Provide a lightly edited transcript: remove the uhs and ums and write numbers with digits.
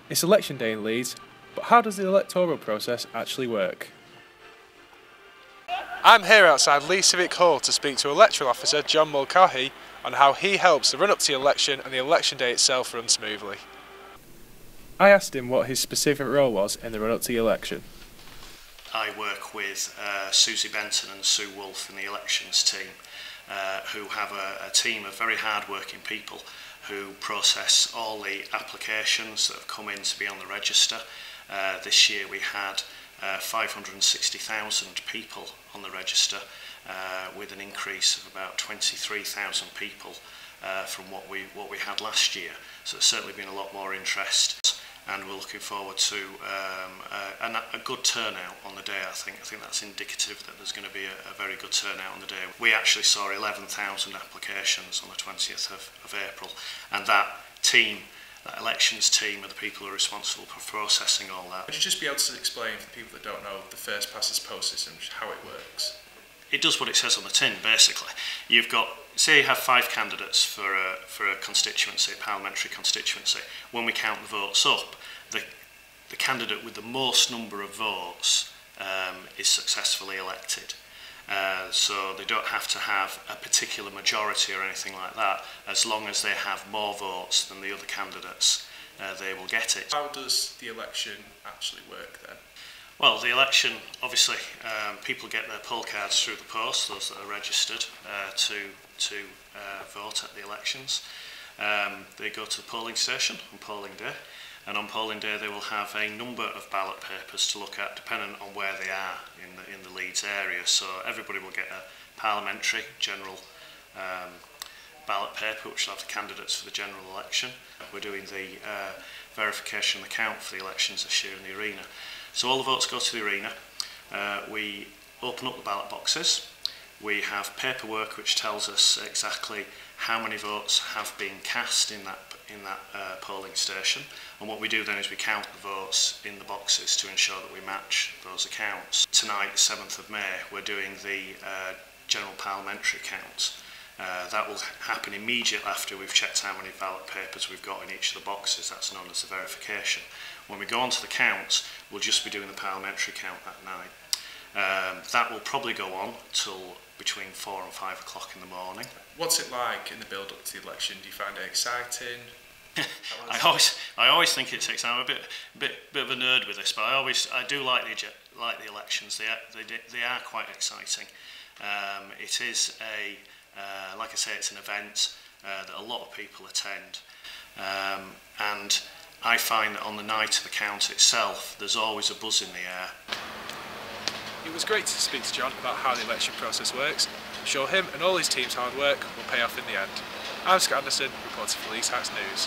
It's election day in Leeds, but how does the electoral process actually work? I'm here outside Leeds Civic Hall to speak to electoral officer John Mulcahy on how he helps the run-up to the election and the election day itself run smoothly. I asked him what his specific role was in the run-up to the election. I work with Susie Benton and Sue Wolfe in the elections team, who have a team of very hard-working people who process all the applications that have come in to be on the register. This year we had 560,000 people on the register, with an increase of about 23,000 people from what we had last year. So there's certainly been a lot more interest, and we're looking forward to a good turnout on the day. I think that's indicative that there's going to be a very good turnout on the day. We actually saw 11,000 applications on the 20th of April, and that elections team are the people who are responsible for processing all that. Would you just be able to explain for people that don't know the first past the post system, how it works? It does what it says on the tin, basically. You've got, say you have 5 candidates for a constituency, a parliamentary constituency. When we count the votes up, the candidate with the most number of votes is successfully elected. So they don't have to have a particular majority or anything like that. As long as they have more votes than the other candidates, they will get it. How does the election actually work then? Well, the election, obviously, people get their poll cards through the post, those that are registered to vote at the elections. They go to the polling station on polling day, and on polling day they will have a number of ballot papers to look at, depending on where they are in the Leeds area. So everybody will get a parliamentary general ballot paper, which will have the candidates for the general election. We're doing the verification and the count for the elections this year in the arena. So all the votes go to the arena. We open up the ballot boxes. We have paperwork which tells us exactly how many votes have been cast in that polling station. And what we do then is we count the votes in the boxes to ensure that we match those accounts. Tonight, 7th of May, we're doing the general parliamentary count. That will happen immediately after we've checked how many ballot papers we've got in each of the boxes. That's known as the verification. When we go on to the counts, we'll just be doing the parliamentary count that night. That will probably go on till between 4 and 5 o'clock in the morning. What's it like in the build-up to the election? Do you find it exciting? I always think it's exciting. I'm a bit of a nerd with this, but I do like the elections. They are quite exciting. It is like I say, it's an event that a lot of people attend, and I find that on the night of the count itself, there's always a buzz in the air. It was great to speak to John about how the election process works. I'm sure him and all his team's hard work will pay off in the end. I'm Scott Anderson, reporting for Leeds News.